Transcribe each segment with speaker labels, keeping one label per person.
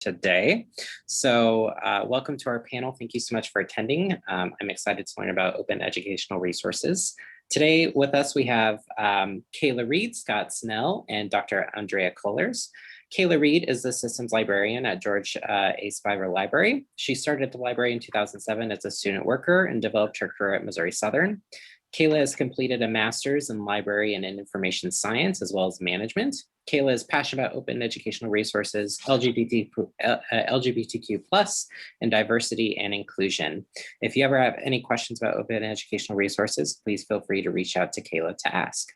Speaker 1: today. So welcome to our panel. Thank you so much for attending. I'm excited to learn about open educational resources. Today with us, we have Kayla Reed, Scott Snell, and Dr. Andrea Kohlers. Kayla Reed is the systems librarian at George A. Spiver Library. She started at the library in 2007 as a student worker and developed her career at Missouri Southern. Kayla has completed a master's in library and in information science, as well as management. Kayla is passionate about open educational resources, LGBTQ+, and diversity and inclusion. If you ever have any questions about open educational resources, please feel free to reach out to Kayla to ask.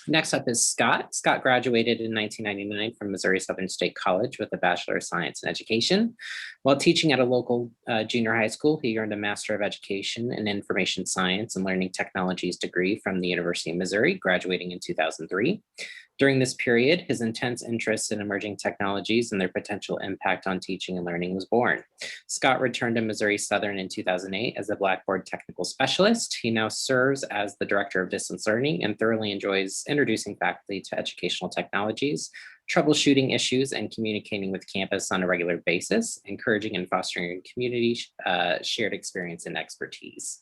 Speaker 1: Next up is Scott. Scott graduated in 1999 from Missouri Southern State College with a Bachelor of Science in Education. While teaching at a local junior high school, he earned a Master of Education in Information Science and Learning Technologies degree from the University of Missouri, graduating in 2003. During this period, his intense interest in emerging technologies and their potential impact on teaching and learning was born. Scott returned to Missouri Southern in 2008 as a Blackboard technical specialist. He now serves as the director of distance learning and thoroughly enjoys introducing faculty to educational technologies, troubleshooting issues, and communicating with campus on a regular basis, encouraging and fostering community shared experience and expertise.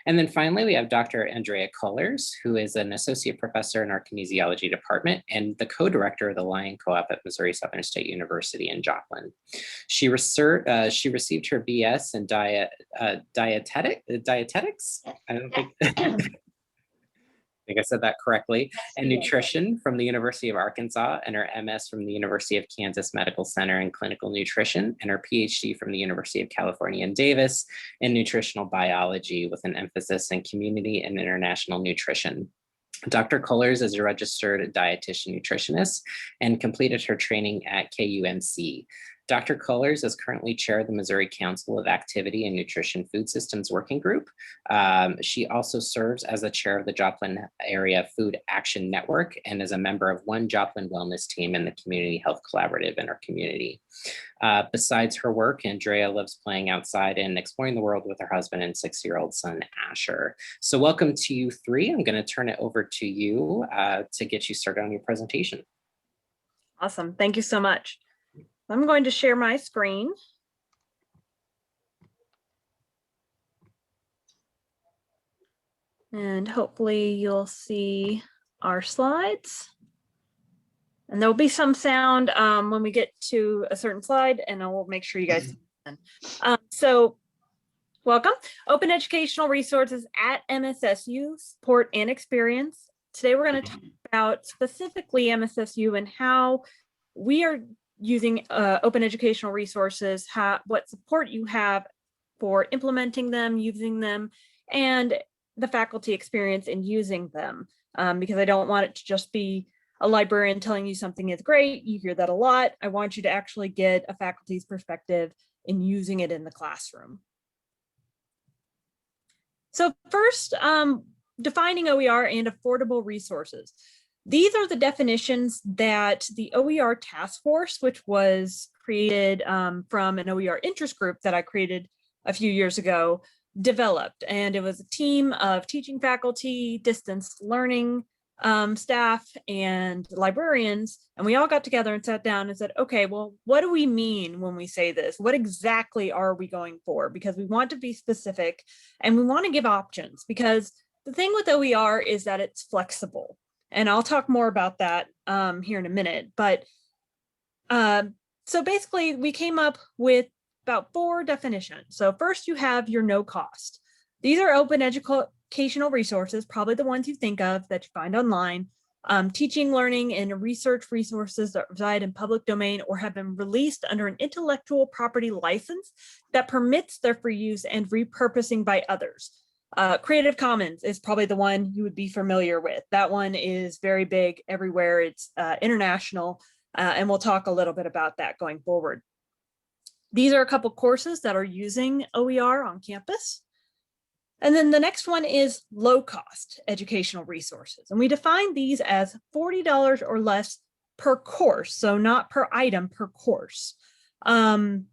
Speaker 1: And then finally, we have Dr. Andrea Kohlers, who is an associate professor in our kinesiology department and the co-director of the Lion Co-op at Missouri Southern State University in Joplin. She received her BS in dietetics. I don't think. I think I said that correctly, and nutrition from the University of Arkansas, and her MS from the University of Kansas Medical Center in clinical nutrition, and her PhD from the University of California in Davis in nutritional biology with an emphasis in community and international nutrition. Dr. Kohlers is a registered dietitian nutritionist and completed her training at KUNC. Dr. Kohlers is currently chair of the Missouri Council of Activity and Nutrition Food Systems Working Group. She also serves as the chair of the Joplin Area Food Action Network and is a member of one Joplin Wellness Team in the Community Health Collaborative in our community. Besides her work, Andrea loves playing outside and exploring the world with her husband and 6-year-old son, Asher. So welcome to you three. I'm going to turn it over to you to get you started on your presentation.
Speaker 2: Awesome. Thank you so much. I'm going to share my screen. And hopefully you'll see our slides. And there'll be some sound when we get to a certain slide, and I will make sure you guys see it. So welcome. Open Educational Resources at MSSU, Support and Experience. Today we're going to talk about specifically MSSU and how we are using open educational resources, what support you have for implementing them, using them, and the faculty experience in using them. Because I don't want it to just be a librarian telling you something is great. You hear that a lot. I want you to actually get a faculty's perspective in using it in the classroom. So first, defining OER and affordable resources. These are the definitions that the OER task force, which was created from an OER interest group that I created a few years ago, developed. And it was a team of teaching faculty, distance learning staff, and librarians. And we all got together and sat down and said, okay, well, what do we mean when we say this? What exactly are we going for? Because we want to be specific and we want to give options, because the thing with OER is that it's flexible. And I'll talk more about that here in a minute. But so basically, we came up with about 4 definitions. So first, you have your no cost. These are open educational resources, probably the ones you think of that you find online, teaching, learning, and research resources that reside in public domain or have been released under an intellectual property license that permits their free use and repurposing by others. Creative Commons is probably the one you would be familiar with. That one is very big everywhere. It's international, and we'll talk a little bit about that going forward. These are a couple courses that are using OER on campus. And then the next one is low cost educational resources. And we define these as $40 or less per course, so not per item, per course. And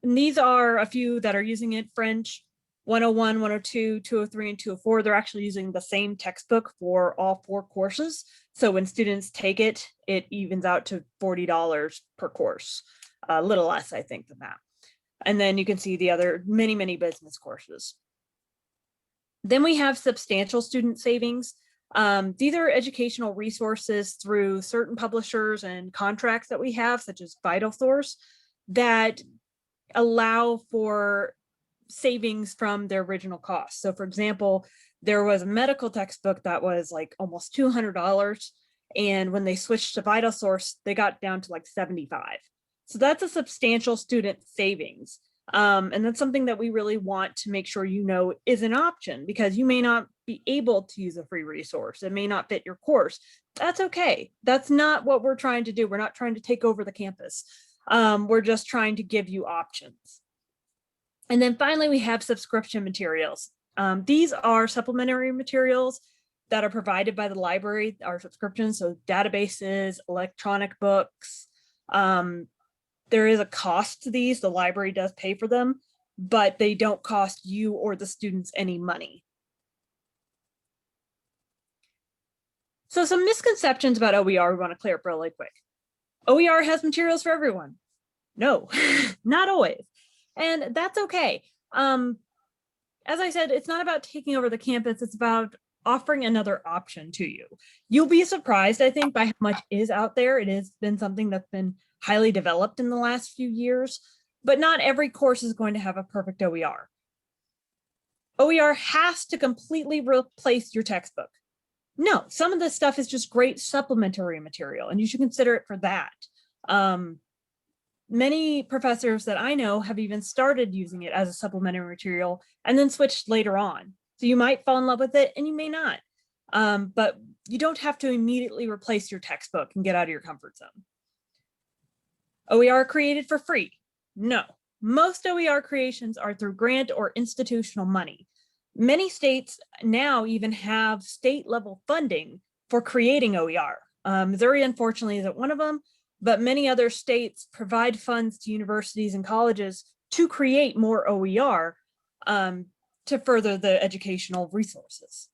Speaker 2: these are a few that are using it: French 101, 102, 203, and 204. They're actually using the same textbook for all 4 courses. So when students take it, it evens out to $40 per course. a little less, I think, than that. And then you can see the other many business courses. Then we have substantial student savings. These are educational resources through certain publishers and contracts that we have, such as VitalSource, that allow for savings from their original cost. So for example, there was a medical textbook that was like almost $200. And when they switched to VitalSource, they got down to like 75. So that's a substantial student savings. And that's something that we really want to make sure you know is an option, because you may not be able to use a free resource. It may not fit your course. That's okay. That's not what we're trying to do. We're not trying to take over the campus. We're just trying to give you options. And then finally, we have subscription materials. These are supplementary materials that are provided by the library, our subscriptions, so databases, electronic books. There is a cost to these. The library does pay for them, but they don't cost you or the students any money. So some misconceptions about OER we want to clear up really quick. OER has materials for everyone. No, not always. And that's okay. As I said, it's not about taking over the campus. It's about offering another option to you. You'll be surprised, I think, by how much is out there. It has been something that's been highly developed in the last few years, but not every course is going to have a perfect OER. OER has to completely replace your textbook. No, some of this stuff is just great supplementary material, and you should consider it for that. Many professors that I know have even started using it as a supplementary material and then switched later on. So you might fall in love with it and you may not, but you don't have to immediately replace your textbook and get out of your comfort zone. OER created for free? No, most OER creations are through grant or institutional money. Many states now even have state level funding for creating OER. Missouri, unfortunately, isn't one of them, but many other states provide funds to universities and colleges to create more OER to further the educational resources.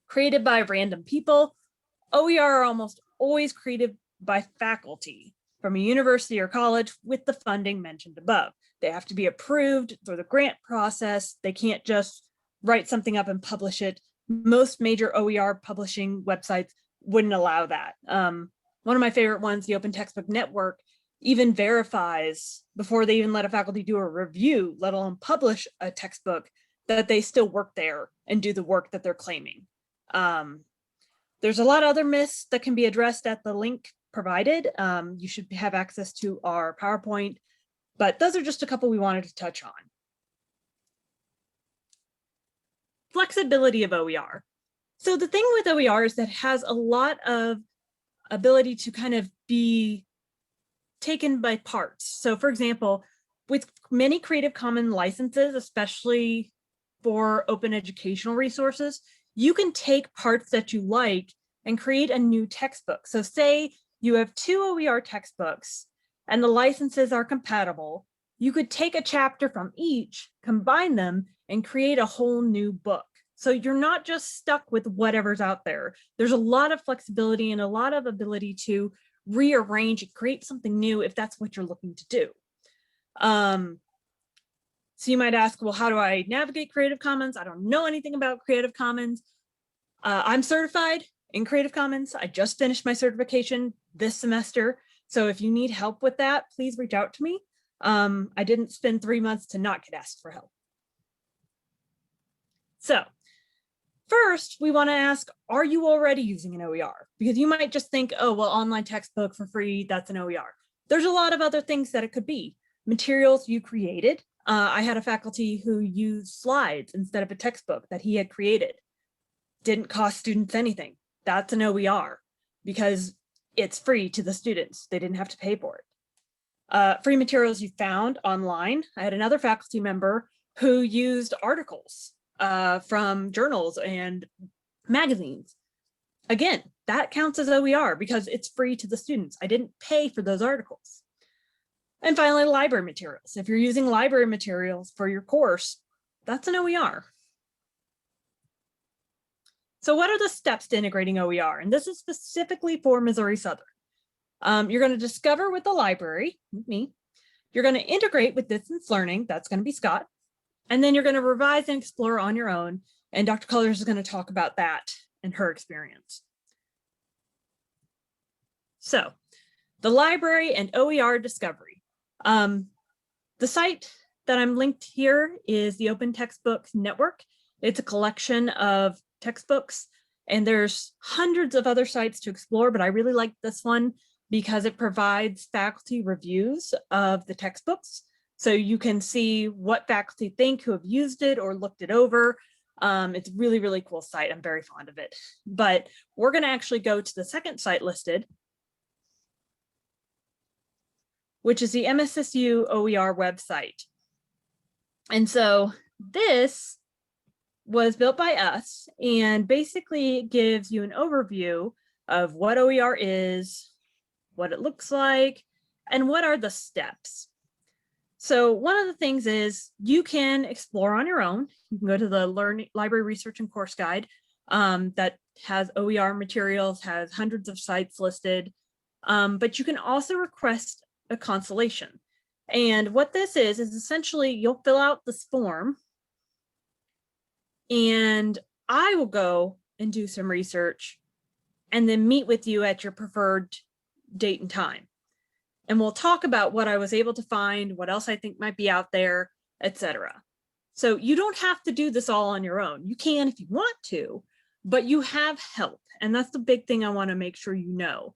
Speaker 2: Created by random people, OER are almost always created by faculty from a university or college with the funding mentioned above. They have to be approved through the grant process. They can't just write something up and publish it. Most major OER publishing websites wouldn't allow that. One of my favorite ones, the Open Textbook Network, even verifies before they even let a faculty do a review, let alone publish a textbook, that they still work there and do the work that they're claiming. There's a lot of other myths that can be addressed at the link provided. You should have access to our PowerPoint, but those are just a couple we wanted to touch on. Flexibility of OER. So the thing with OER is that it has a lot of ability to kind of be taken by parts. So for example, with many Creative Commons licenses, especially for open educational resources, you can take parts that you like and create a new textbook. So say you have 2 OER textbooks and the licenses are compatible, you could take a chapter from each, combine them, and create a whole new book. So you're not just stuck with whatever's out there. There's a lot of flexibility and a lot of ability to rearrange and create something new if that's what you're looking to do. So you might ask, well, how do I navigate Creative Commons? I don't know anything about Creative Commons. I'm certified in Creative Commons. I just finished my certification this semester. So if you need help with that, please reach out to me. I didn't spend 3 months to not get asked for help. So first, we want to ask, are you already using an OER? Because you might just think, oh, well, online textbook for free, that's an OER. There's a lot of other things that it could be. Materials you created. I had a faculty who used slides instead of a textbook that he had created. Didn't cost students anything. That's an OER because it's free to the students. They didn't have to pay for it. Free materials you found online. I had another faculty member who used articles from journals and magazines. Again, that counts as OER because it's free to the students. I didn't pay for those articles. And finally, library materials. If you're using library materials for your course, that's an OER. So what are the steps to integrating OER? And this is specifically for Missouri Southern. You're going to discover with the library, me. You're going to integrate with distance learning. That's going to be Scott. And then you're going to revise and explore on your own. And Dr. Colors is going to talk about that and her experience. So the library and OER discovery. The site that I'm linked here is the Open Textbooks Network. It's a collection of textbooks, and there's hundreds of other sites to explore, but I really like this one because it provides faculty reviews of the textbooks. So you can see what faculty think who have used it or looked it over. It's a really, really cool site. I'm very fond of it. But we're going to actually go to the second site listed, which is the MSSU OER website. And so this was built by us and basically gives you an overview of what OER is, what it looks like, and what are the steps. So one of the things is you can explore on your own. You can go to the Library Research and Course Guide that has OER materials, has hundreds of sites listed, but you can also request a consultation. And what this is essentially you'll fill out this form and I will go and do some research and then meet with you at your preferred date and time. And we'll talk about what I was able to find, what else I think might be out there, etc. So you don't have to do this all on your own. You can if you want to, but you have help. And that's the big thing I want to make sure you know.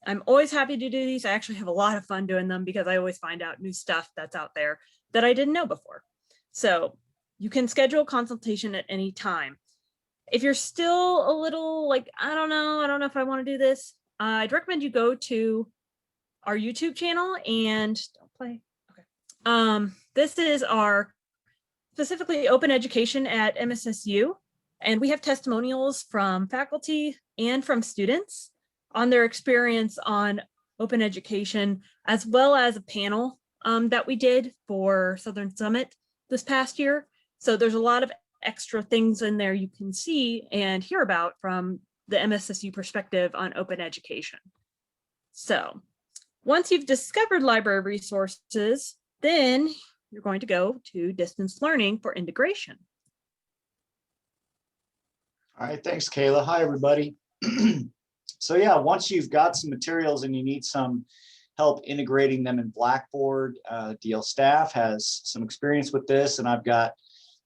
Speaker 2: I'm always happy to do these. I actually have a lot of fun doing them because I always find out new stuff that's out there that I didn't know before. So you can schedule a consultation at any time. If you're still a little like, I don't know if I want to do this, I'd recommend you go to our YouTube channel and don't play. Okay. This is our specifically open education at MSSU. And we have testimonials from faculty and from students on their experience on open education, as well as a panel that we did for Southern Summit this past year. So there's a lot of extra things in there you can see and hear about from the MSSU perspective on open education. So once you've discovered library resources, then you're going to go to distance learning for integration.
Speaker 3: All right, thanks, Kayla. Hi, everybody. So yeah, once you've got some materials and you need some help integrating them in Blackboard, DL staff has some experience with this, and I've got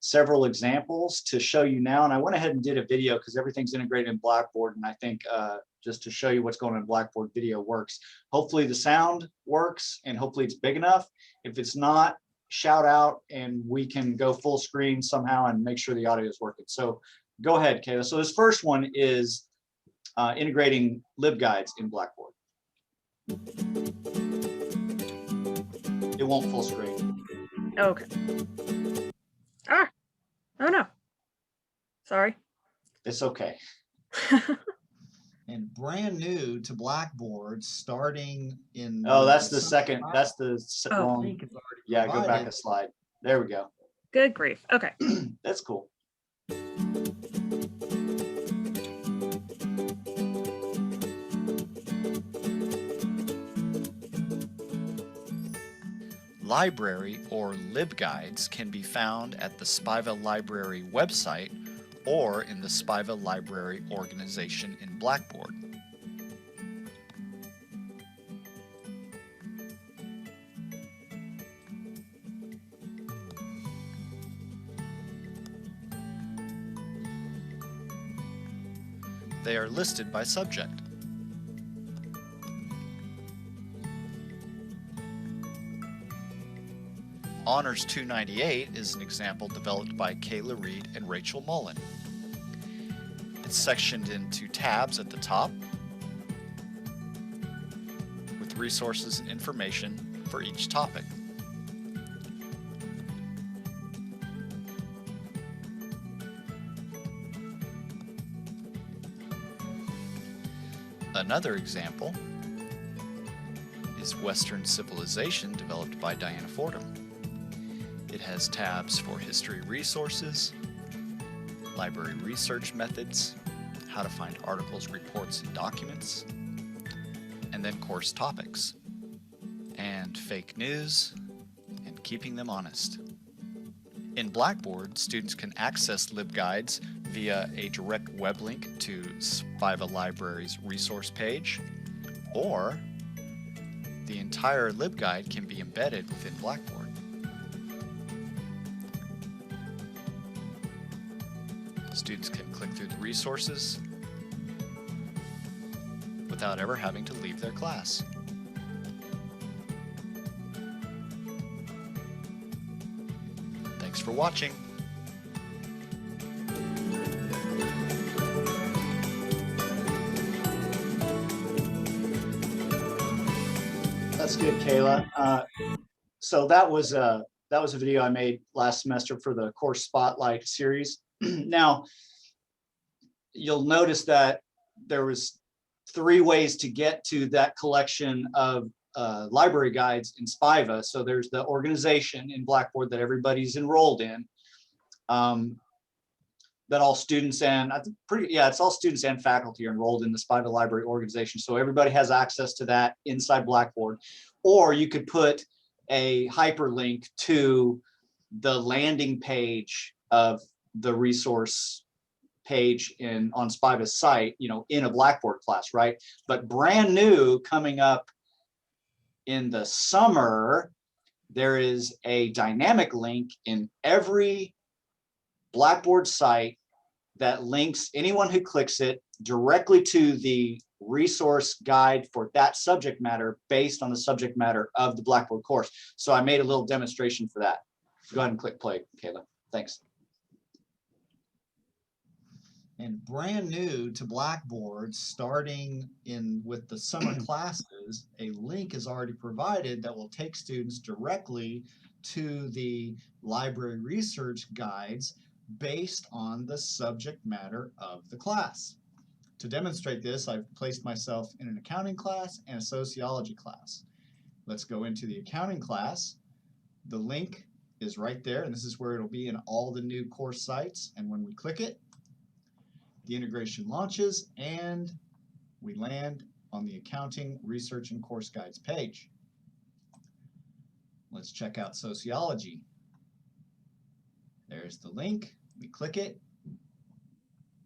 Speaker 3: several examples to show you now. And I went ahead and did a video because everything's integrated in Blackboard, and I think just to show you what's going on in Blackboard, video works. Hopefully the sound works and hopefully it's big enough. If it's not, shout out and we can go full screen somehow and make sure the audio is working. So go ahead, Kayla. So this first one is integrating LibGuides in Blackboard. It won't full screen.
Speaker 2: Okay. Ah, oh no. Sorry.
Speaker 3: It's okay.
Speaker 4: And brand new to Blackboard, starting in.
Speaker 3: Oh, that's the second. That's the
Speaker 2: Oh.
Speaker 3: wrong. Yeah, go back a slide. There we go.
Speaker 2: Good grief. Okay.
Speaker 3: That's cool.
Speaker 4: Library or LibGuides can be found at the Spiva Library website or in the Spiva Library organization in Blackboard. They are listed by subject. Honors 298 is an example developed by Kayla Reed and Rachel Mullen. It's sectioned into tabs at the top with resources and information for each topic. Another example is Western Civilization, developed by Diana Fordham. It has tabs for history resources, library research methods, how to find articles, reports, and documents, and then course topics, and fake news, and keeping them honest. In Blackboard, students can access LibGuides via a direct web link to Spiva Library's resource page, or the entire LibGuide can be embedded within Blackboard. Students can click through the resources without ever having to leave their class. Thanks for watching.
Speaker 3: That's good, Kayla. So that was a video I made last semester for the Course Spotlight series. Now, you'll notice that there was 3 ways to get to that collection of library guides in Spiva. So there's the organization in Blackboard that everybody's enrolled in, that all students and it's all students and faculty are enrolled in the Spiva Library organization. So everybody has access to that inside Blackboard. Or you could put a hyperlink to the landing page of the resource page on Spiva's site, in a Blackboard class, right? But brand new coming up in the summer, there is a dynamic link in every Blackboard site that links anyone who clicks it directly to the resource guide for that subject matter based on the subject matter of the Blackboard course. So I made a little demonstration for that. Go ahead and click play, Kayla. Thanks. And brand new to Blackboard, starting with the summer classes, a link is already provided that will take students directly to the library research guides based on the subject matter of the class. To demonstrate this, I've placed myself in an accounting class and a sociology class. Let's go into the accounting class. The link is right there, and this is where it'll be in all the new course sites. And when we click it, the integration launches and we land on the Accounting Research and Course Guides page. Let's check out sociology. There's the link. We click it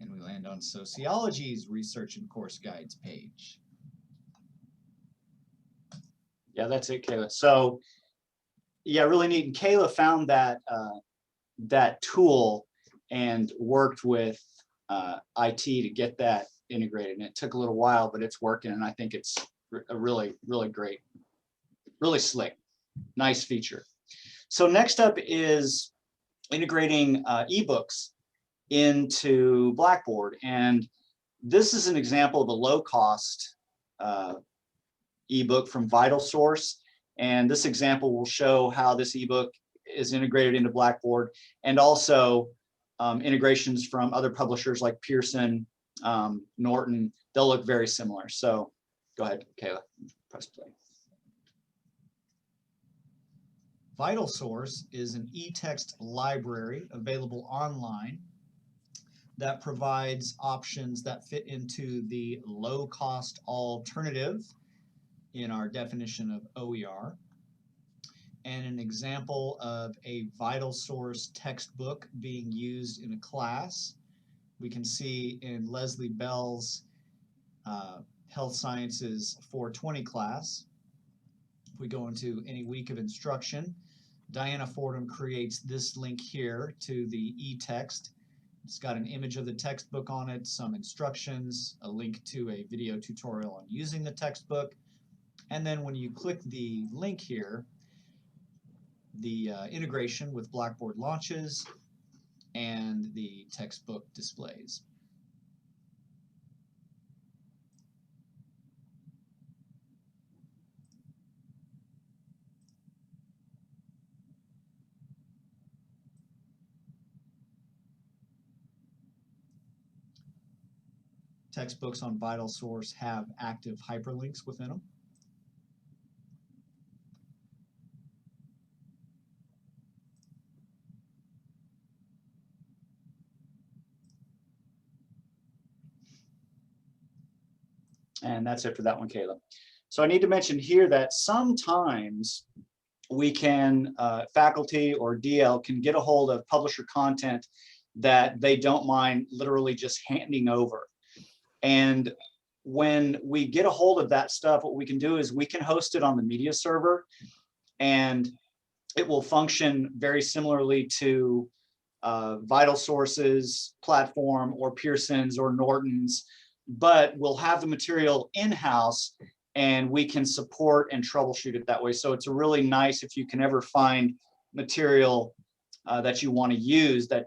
Speaker 3: and we land on sociology's Research and Course Guides page. Yeah, that's it, Kayla. So yeah, really neat. And Kayla found that tool and worked with IT to get that integrated, and it took a little while, but it's working, and I think it's a really great, really slick, nice feature. So next up is integrating eBooks into Blackboard, and this is an example of a low-cost ebook from VitalSource, and this example will show how this ebook is integrated into Blackboard, and also integrations from other publishers like Pearson, Norton. They'll look very similar. So go ahead, Kayla, press play. VitalSource is an e-text library available online that provides options that fit into the low-cost alternative in our definition of OER. And an example of a VitalSource textbook being used in a class, we can see in Leslie Bell's Health Sciences 420 class. If we go into any week of instruction, Diana Fordham creates this link here to the e-text. It's got an image of the textbook on it, some instructions, a link to a video tutorial on using the textbook, and then when you click the link here, the integration with Blackboard launches and the textbook displays. Textbooks on VitalSource have active hyperlinks within them. And that's it for that one, Kayla. So I need to mention here that sometimes we can, faculty or DL can get a hold of publisher content that they don't mind literally just handing over. And when we get a hold of that stuff, what we can do is we can host it on the media server, and it will function very similarly to Vital Sources platform or Pearson's or Norton's, but we'll have the material in-house and we can support and troubleshoot it that way. So it's a really nice, if you can ever find material that you want to use that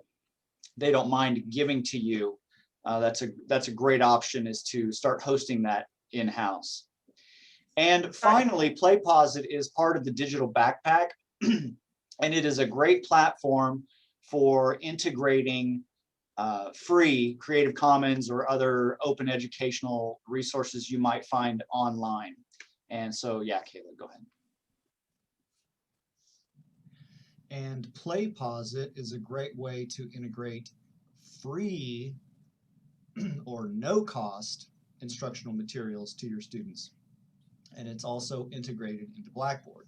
Speaker 3: they don't mind giving to you, that's a great option, is to start hosting that in-house. And finally, PlayPosit is part of the digital backpack, and it is a great platform for integrating free Creative Commons or other open educational resources you might find online. And so, yeah, Kayla, go ahead.
Speaker 5: And PlayPosit is a great way to integrate free or no cost instructional materials to your students. And it's also integrated into Blackboard.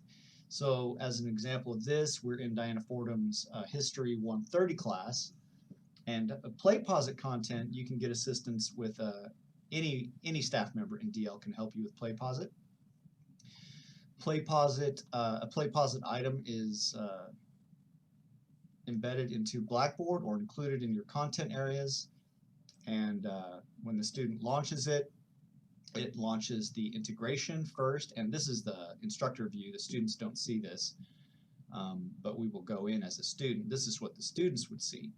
Speaker 5: So as an example of this, we're in Diana Fordham's History 130 class, and PlayPosit content, you can get assistance with any staff member in DL can help you with PlayPosit. PlayPosit, a PlayPosit item is embedded into Blackboard or included in your content areas, and when the student launches it, it launches the integration first, and this is the instructor view. The students don't see this, but we will go in as a student. This is what the students would see.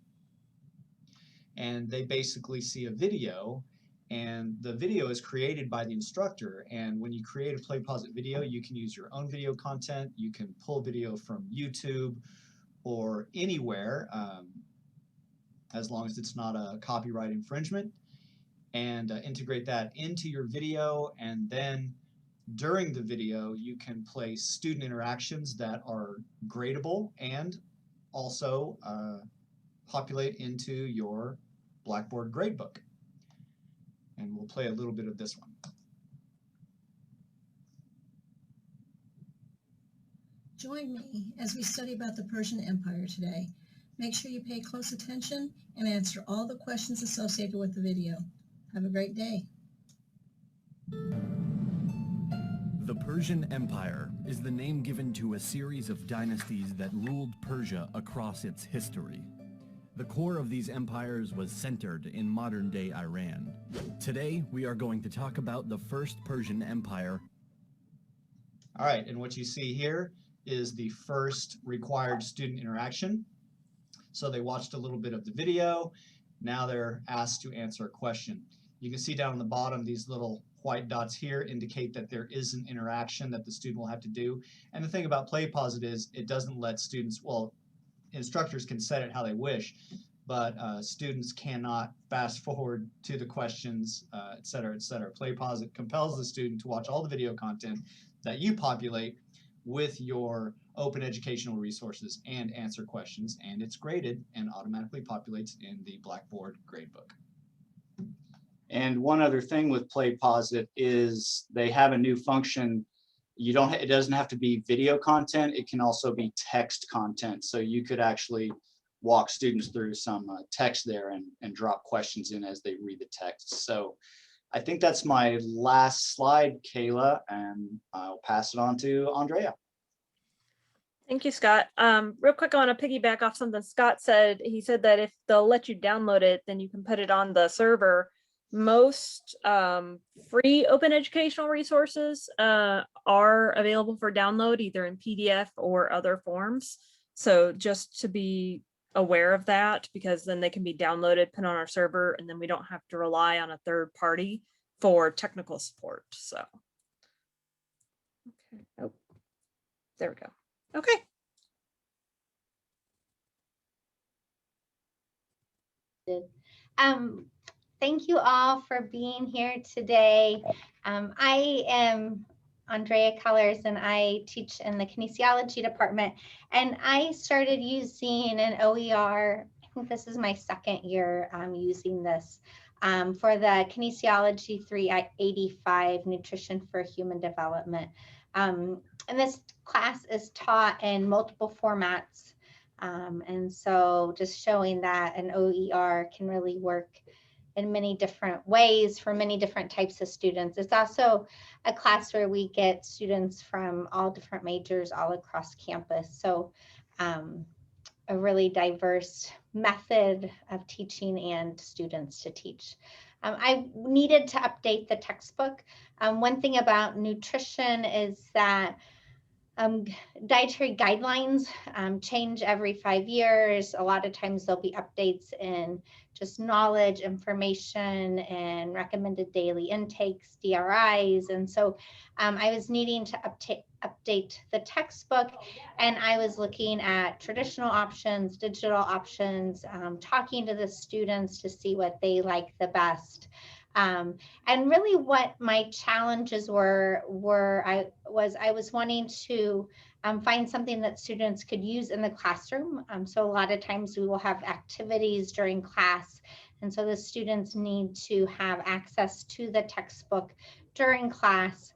Speaker 5: And they basically see a video, and the video is created by the instructor. And when you create a PlayPosit video, you can use your own video content. You can pull video from YouTube or anywhere, as long as it's not a copyright infringement, and integrate that into your video. And then during the video, you can place student interactions that are gradable and also populate into your Blackboard gradebook. And we'll play a little bit of this one.
Speaker 6: Join me as we study about the Persian Empire today. Make sure you pay close attention and answer all the questions associated with the video. Have a great day.
Speaker 7: The Persian Empire is the name given to a series of dynasties that ruled Persia across its history. The core of these empires was centered in modern-day Iran. Today, we are going to talk about the First Persian Empire.
Speaker 5: All right, and what you see here is the first required student interaction. So they watched a little bit of the video. Now they're asked to answer a question. You can see down on the bottom, these little white dots here indicate that there is an interaction that the student will have to do. And the thing about PlayPosit is it doesn't let students, well, instructors can set it how they wish, but students cannot fast forward to the questions, et cetera, et cetera. PlayPosit compels the student to watch all the video content that you populate with your open educational resources and answer questions, and it's graded and automatically populates in the Blackboard gradebook.
Speaker 3: And one other thing with PlayPosit is they have a new function. It doesn't have to be video content. It can also be text content. So you could actually walk students through some text there and drop questions in as they read the text. So I think that's my last slide, Kayla, and I'll pass it on to Andrea.
Speaker 2: Thank you, Scott. Real quick, I want to piggyback off something Scott said. He said that if they'll let you download it, then you can put it on the server. Most free open educational resources are available for download either in PDF or other forms. So just to be aware of that, because then they can be downloaded, put on our server, and then we don't have to rely on a third party for technical support. So, okay. Oh, there we go. Okay.
Speaker 8: Thank you all for being here today. I am Andrea Colors, and I teach in the kinesiology department. And I started using an OER, I think this is my second year using this for the Kinesiology 385 Nutrition for Human Development. And this class is taught in multiple formats. And so just showing that an OER can really work in many different ways for many different types of students. It's also a class where we get students from all different majors all across campus. So a really diverse method of teaching and students to teach. I needed to update the textbook. One thing about nutrition is that dietary guidelines change every 5 years. A lot of times there'll be updates in just knowledge, information, and recommended daily intakes, DRIs. And so I was needing to update the textbook, and I was looking at traditional options, digital options, talking to the students to see what they like the best. And really what my challenges were I was wanting to find something that students could use in the classroom. So a lot of times we will have activities during class. And so the students need to have access to the textbook during class.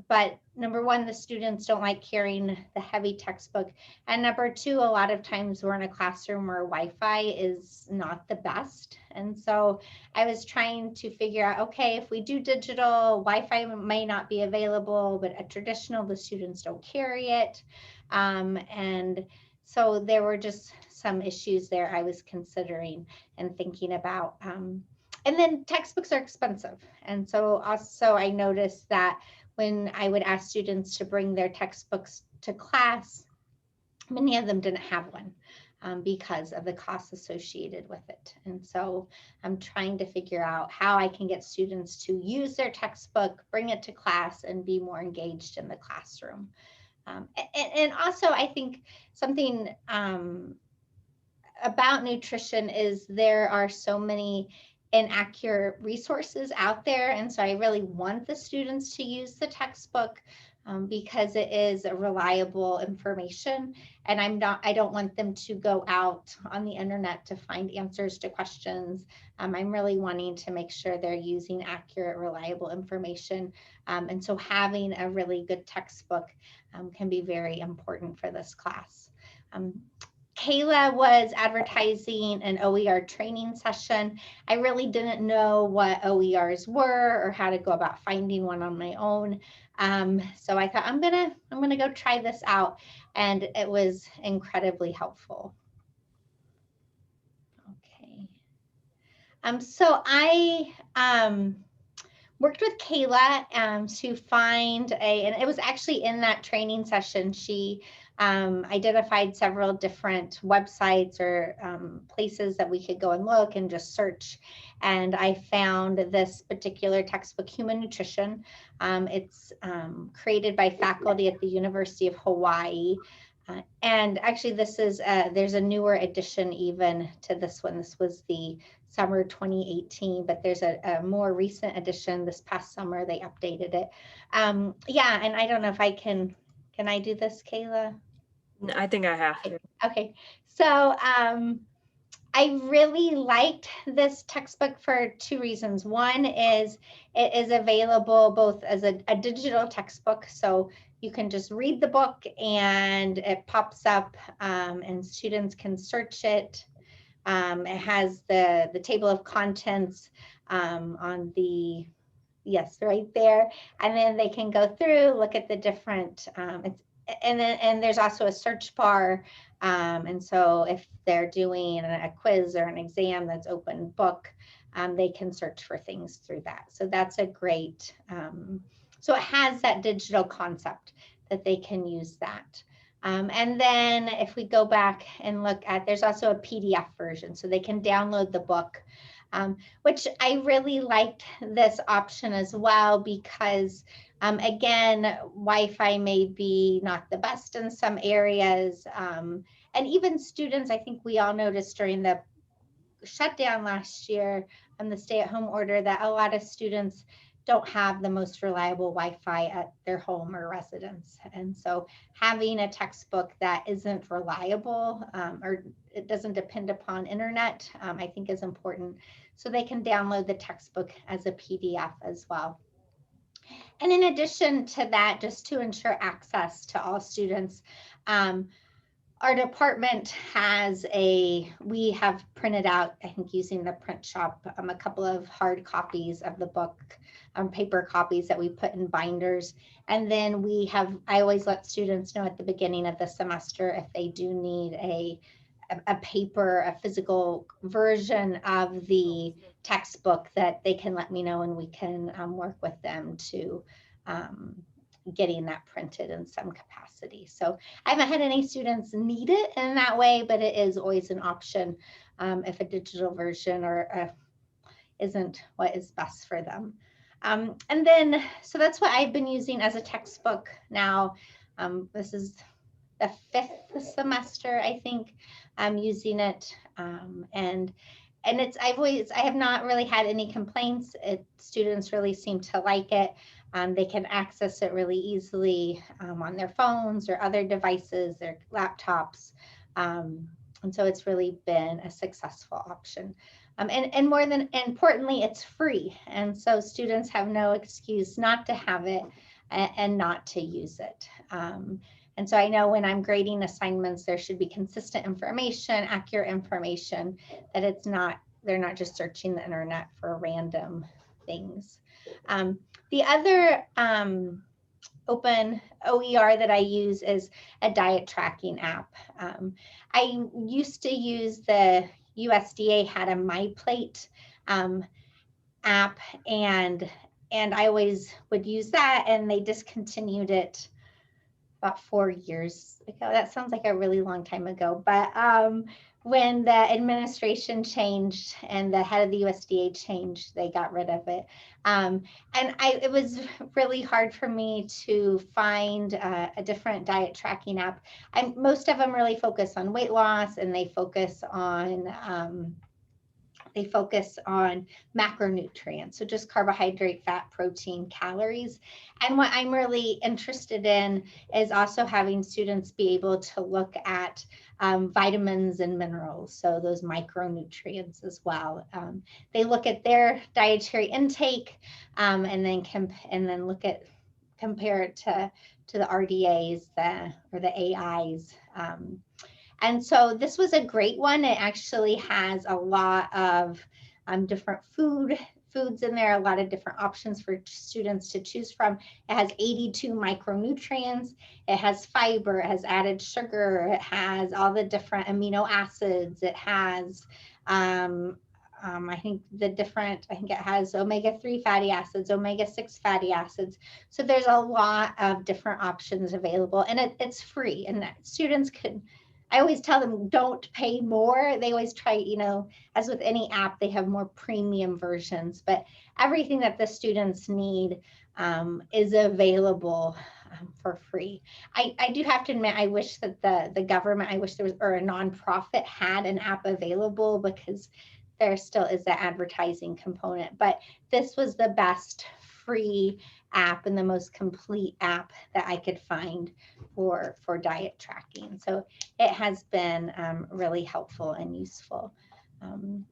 Speaker 8: But number one, the students don't like carrying the heavy textbook. And number two, a lot of times we're in a classroom where Wi-Fi is not the best. And so I was trying to figure out, okay, if we do digital, Wi-Fi may not be available, but a traditional, the students don't carry it. And so there were just some issues there I was considering and thinking about. And then textbooks are expensive. And so also I noticed that when I would ask students to bring their textbooks to class, many of them didn't have one because of the costs associated with it. And so I'm trying to figure out how I can get students to use their textbook, bring it to class, and be more engaged in the classroom. And also I think something about nutrition is there are so many inaccurate resources out there. And so I really want the students to use the textbook because it is a reliable information. And I don't want them to go out on the internet to find answers to questions. I'm really wanting to make sure they're using accurate, reliable information. And so having a really good textbook can be very important for this class. Kayla was advertising an OER training session. I really didn't know what OERs were or how to go about finding one on my own. So I thought I'm gonna go try this out, and it was incredibly helpful. Okay. So I worked with Kayla to find and it was actually in that training session, she identified several different websites or places that we could go and look and just search. And I found this particular textbook, Human Nutrition. It's created by faculty at the University of Hawaii. And actually this is, there's a newer edition even to this one. This was the summer 2018, but there's a more recent edition this past summer, they updated it. Yeah, and I don't know if I can I do this, Kayla?
Speaker 2: I think I have to.
Speaker 8: Okay, so I really liked this textbook for two reasons. One is it is available both as a digital textbook, so you can just read the book and it pops up and students can search it. It has the table of contents on the, yes, right there. And then they can go through, look at the different, and there's also a search bar. And so if they're doing a quiz or an exam that's open book, they can search for things through that. So that's a great, so it has that digital concept that they can use that. And then if we go back and look at, there's also a PDF version, so they can download the book, which I really liked this option as well because, again, Wi-Fi may be not the best in some areas. And even students, I think we all noticed during the shutdown last year and the stay-at-home order that a lot of students don't have the most reliable Wi-Fi at their home or residence. And so having a textbook that isn't reliable or it doesn't depend upon internet, I think is important. So they can download the textbook as a PDF as well. And in addition to that, just to ensure access to all students, our department has we have printed out, I think using the print shop, a couple of hard copies of the book, paper copies that we put in binders. And then I always let students know at the beginning of the semester if they do need a physical version of the textbook, that they can let me know and we can work with them to getting that printed in some capacity. So I haven't had any students need it in that way, but it is always an option if a digital version isn't what is best for them. And then, so that's what I've been using as a textbook now. This is the 5th semester, I think, I'm using it. And I have not really had any complaints. Students really seem to like it. They can access it really easily on their phones or other devices, their laptops. And so it's really been a successful option. And more than importantly, it's free. And so students have no excuse not to have it and not to use it. And so I know when I'm grading assignments, there should be consistent information, accurate information, that they're not just searching the internet for random things. The other open OER that I use is a diet tracking app. I used to use the USDA had a MyPlate app, and I always would use that, and they discontinued it about 4 years ago. That sounds like a really long time ago, but when the administration changed and the head of the USDA changed, they got rid of it. And it was really hard for me to find a different diet tracking app. Most of them really focus on weight loss, and they focus on macronutrients, so just carbohydrate, fat, protein, calories. And what I'm really interested in is also having students be able to look at vitamins and minerals, so those micronutrients as well. They look at their dietary intake and then compare it to the RDAs or the AIs. And so this was a great one. It actually has a lot of different foods in there, a lot of different options for students to choose from. It has 82 micronutrients. It has fiber, it has added sugar, it has all the different amino acids. It has, I think it has omega-3 fatty acids, omega-6 fatty acids. So there's a lot of different options available, and it's free, and students I always tell them, don't pay more. They always try, as with any app, they have more premium versions, but everything that the students need is available for free. I do have to admit, I wish that the government, or a nonprofit had an app available, because there still is that advertising component, but this was the best free app and the most complete app that I could find for diet tracking. So it has been really helpful and useful. And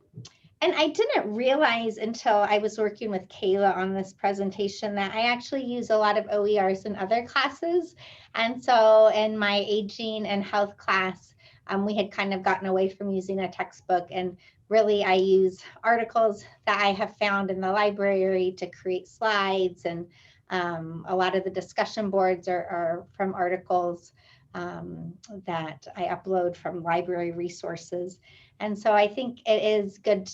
Speaker 8: I didn't realize until I was working with Kayla on this presentation that I actually use a lot of OERs in other classes. And so in my aging and health class, we had kind of gotten away from using a textbook, and really I use articles that I have found in the library to create slides, and a lot of the discussion boards are from articles that I upload from library resources. And so I think it is good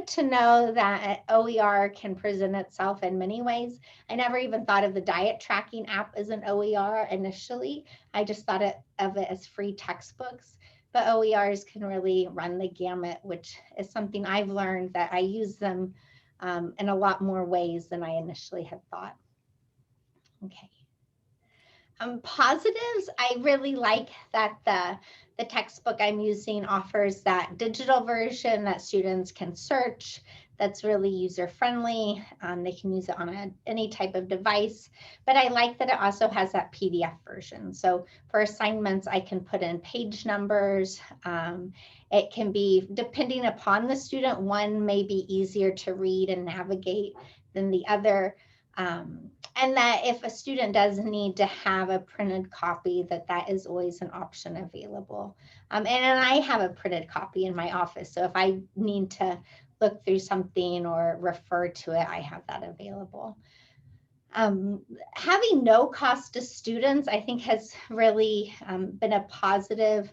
Speaker 8: to know that OER can present itself in many ways. I never even thought of the diet tracking app as an OER initially. I just thought of it as free textbooks. But OERs can really run the gamut, which is something I've learned, that I use them in a lot more ways than I initially had thought. Okay. Positives, I really like that the textbook I'm using offers that digital version that students can search, that's really user-friendly. They can use it on any type of device, but I like that it also has that PDF version. So for assignments, I can put in page numbers. It can be, depending upon the student, one may be easier to read and navigate than the other. And that if a student does need to have a printed copy, that is always an option available. And I have a printed copy in my office. So if I need to look through something or refer to it, I have that available. Having no cost to students, I think, has really been a positive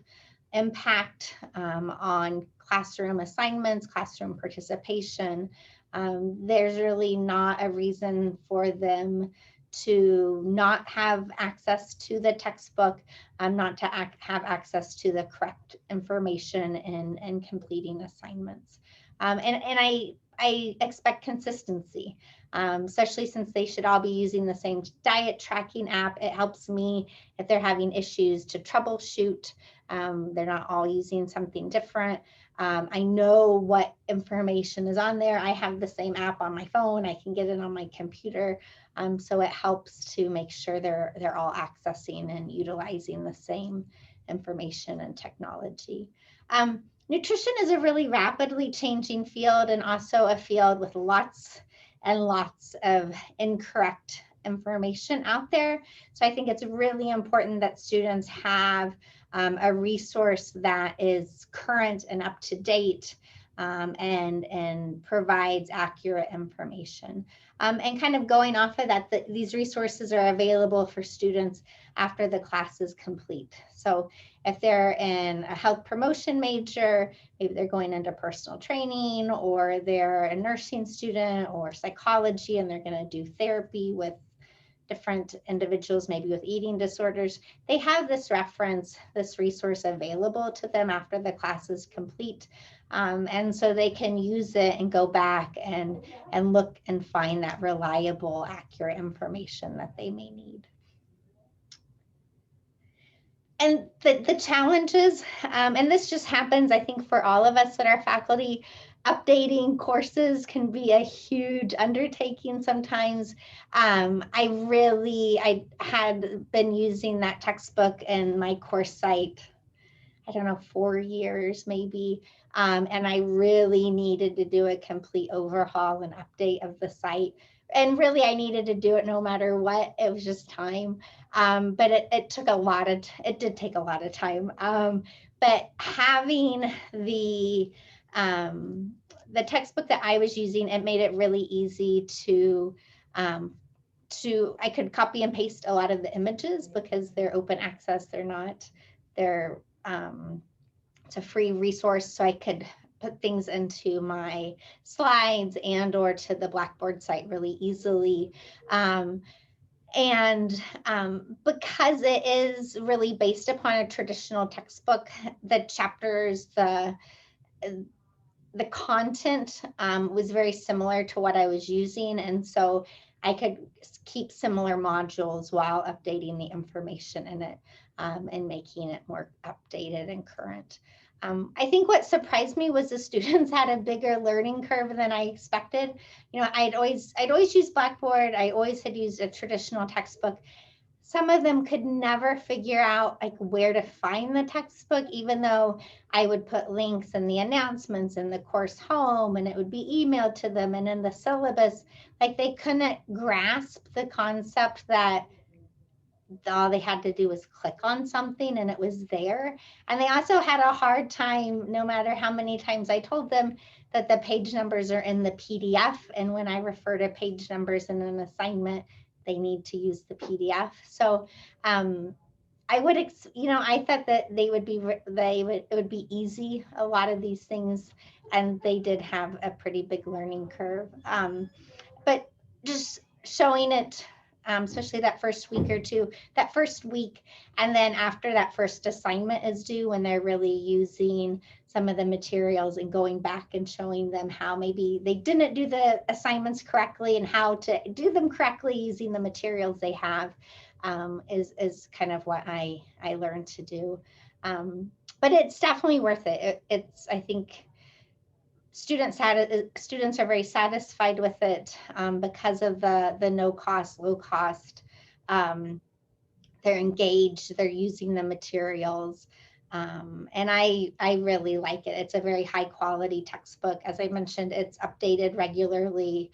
Speaker 8: impact on classroom assignments, classroom participation. There's really not a reason for them to not have access to the textbook, not to have access to the correct information in completing assignments. And I expect consistency, especially since they should all be using the same diet tracking app. It helps me if they're having issues to troubleshoot. They're not all using something different. I know what information is on there. I have the same app on my phone. I can get it on my computer. So it helps to make sure they're all accessing and utilizing the same information and technology. Nutrition is a really rapidly changing field, and also a field with lots and lots of incorrect information out there. So I think it's really important that students have a resource that is current and up to date, and provides accurate information. And kind of going off of that, these resources are available for students after the class is complete. So if they're in a health promotion major, maybe they're going into personal training, or they're a nursing student or psychology, and they're going to do therapy with different individuals, maybe with eating disorders, they have this reference, this resource available to them after the class is complete. And so they can use it and go back and look and find that reliable, accurate information that they may need. And the challenges, and this just happens, I think, for all of us that are faculty, updating courses can be a huge undertaking sometimes. I had been using that textbook in my course site, I don't know, 4 years maybe. And I really needed to do a complete overhaul and update of the site. And really, I needed to do it no matter what. It was just time. But it took a lot of, it did take a lot of time. But having the textbook that I was using, it made it really easy to I could copy and paste a lot of the images because they're open access. They're it's a free resource, so I could put things into my slides and or to the Blackboard site really easily. And because it is really based upon a traditional textbook, the chapters, the content was very similar to what I was using. And so I could keep similar modules while updating the information in it and making it more updated and current. I think what surprised me was the students had a bigger learning curve than I expected. You know, I'd always used Blackboard. I always had used a traditional textbook. Some of them could never figure out like where to find the textbook, even though I would put links in the announcements in the course home, and it would be emailed to them, and in the syllabus. Like, they couldn't grasp the concept that all they had to do was click on something and it was there. And they also had a hard time, no matter how many times I told them that the page numbers are in the PDF. And when I refer to page numbers in an assignment, they need to use the PDF. So I would, I thought that it would be easy, a lot of these things, and they did have a pretty big learning curve. But just showing it, especially that first week or two, that first week, and then after that first assignment is due, when they're really using some of the materials and going back and showing them how maybe they didn't do the assignments correctly and how to do them correctly using the materials they have, is kind of what I learned to do. But it's definitely worth it. I think students are very satisfied with it because of the no cost, low cost. They're engaged, they're using the materials. And I really like it. It's a very high quality textbook. As I mentioned, it's updated regularly.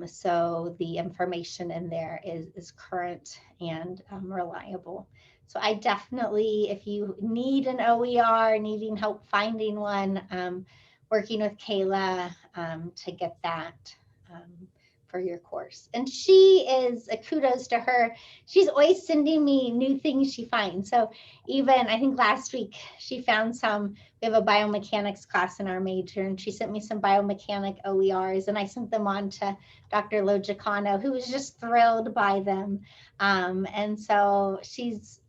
Speaker 8: So the information in there is current and reliable. So I definitely, if you need an OER, needing help finding one, working with Kayla to get that for your course. And she is, a kudos to her. She's always sending me new things she finds. So even, I think last week she found some, we have a biomechanics class in our major, and she sent me some biomechanic OERs, and I sent them on to Dr. Lojicano, who was just thrilled by them. And so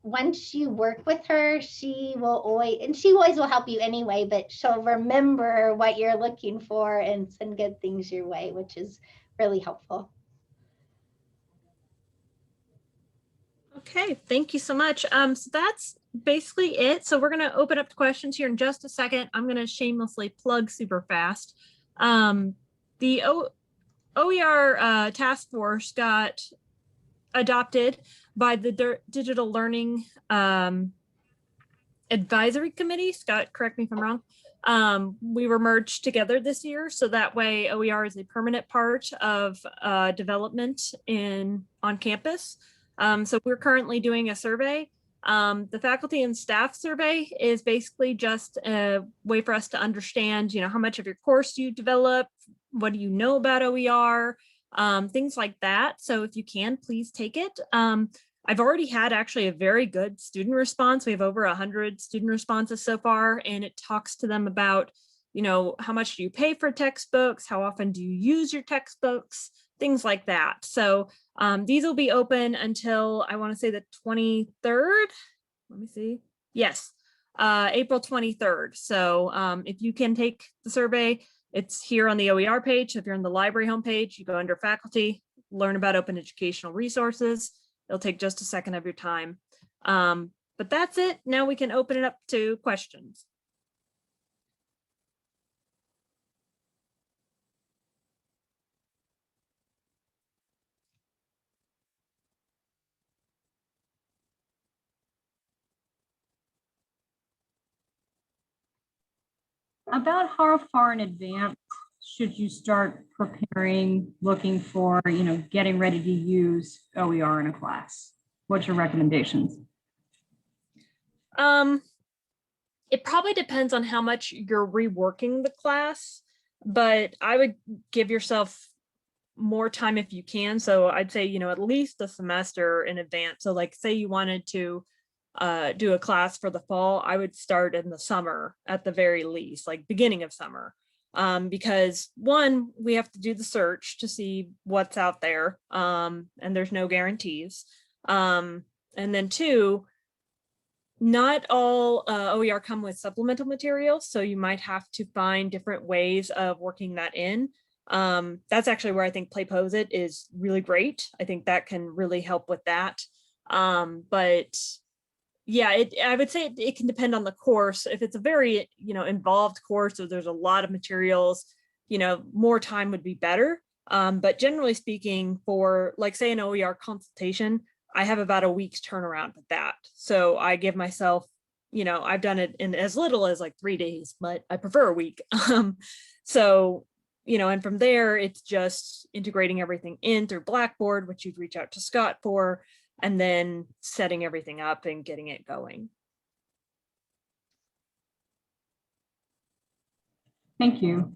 Speaker 8: once you work with her, she will always, and she always will help you anyway, but she'll remember what you're looking for and send good things your way, which is really helpful.
Speaker 2: Okay, thank you so much. So that's basically it. So we're going to open up to questions here in just a second. I'm going to shamelessly plug super fast. The OER task force got adopted by the Digital Learning Advisory Committee. Scott, correct me if I'm wrong. We were merged together this year, so that way OER is a permanent part of development on campus. So we're currently doing a survey. The faculty and staff survey is basically just a way for us to understand, how much of your course you develop, what do you know about OER, things like that. So if you can, please take it. I've already had actually a very good student response. We have over 100 student responses so far, and it talks to them about, how much do you pay for textbooks? How often do you use your textbooks? Things like that. So these will be open until, I want to say, the 23rd. Let me see. Yes, April 23rd. So if you can take the survey, it's here on the OER page. If you're on the library homepage, you go under faculty, learn about open educational resources. It'll take just a second of your time. But that's it. Now we can open it up to questions.
Speaker 9: About how far in advance should you start preparing, looking for, getting ready to use OER in a class? What's your recommendations?
Speaker 2: It probably depends on how much you're reworking the class, but I would give yourself more time if you can. So I'd say, at least a semester in advance. So like, say you wanted to do a class for the fall, I would start in the summer at the very least, like beginning of summer. Because one, we have to do the search to see what's out there, and there's no guarantees. And then two, not all OER come with supplemental materials, so you might have to find different ways of working that in. That's actually where I think Play Pose It is really great. I think that can really help with that. But yeah, I would say it can depend on the course. If it's a very, involved course, so there's a lot of materials, more time would be better. But generally speaking, for like, say, an OER consultation, I have about a week's turnaround with that. So I give myself, I've done it in as little as like 3 days, but I prefer a week. So, and from there, it's just integrating everything in through Blackboard, which you'd reach out to Scott for, and then setting everything up and getting it going.
Speaker 9: Thank you.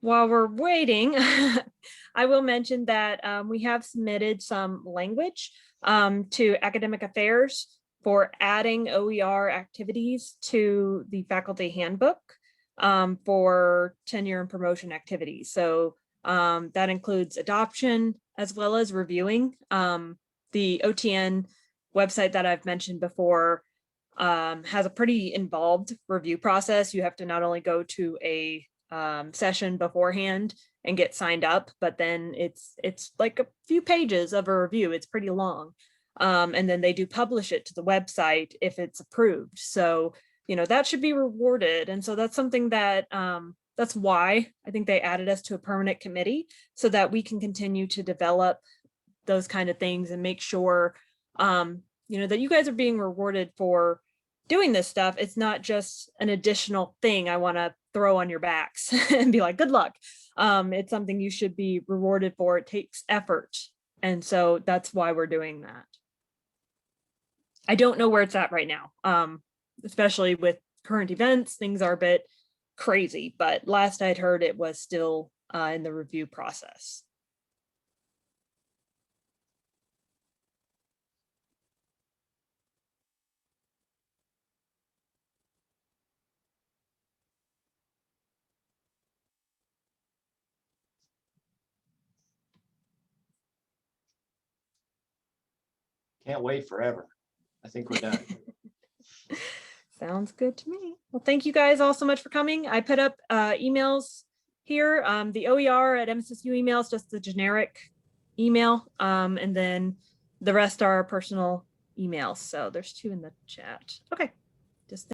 Speaker 2: While we're waiting, I will mention that we have submitted some language to Academic Affairs for adding OER activities to the faculty handbook for tenure and promotion activities. So that includes adoption, as well as reviewing. The OTN website that I've mentioned before has a pretty involved review process. You have to not only go to a session beforehand and get signed up, but then it's like a few pages of a review. It's pretty long. And then they do publish it to the website if it's approved. So, that should be rewarded. And so that's something that that's why I think they added us to a permanent committee, so that we can continue to develop those kind of things and make sure, that you guys are being rewarded for doing this stuff. It's not just an additional thing I want to throw on your backs and be like, good luck. It's something you should be rewarded for. It takes effort. And so that's why we're doing that. I don't know where it's at right now, especially with current events. Things are a bit crazy, but last I'd heard it was still in the review process.
Speaker 3: Can't wait forever. I think we're done.
Speaker 2: Sounds good to me. Well, thank you guys all so much for coming. I put up emails here. The OER at MSSU email is just the generic email. And then the rest are personal emails. So there's 2 in the chat. Okay.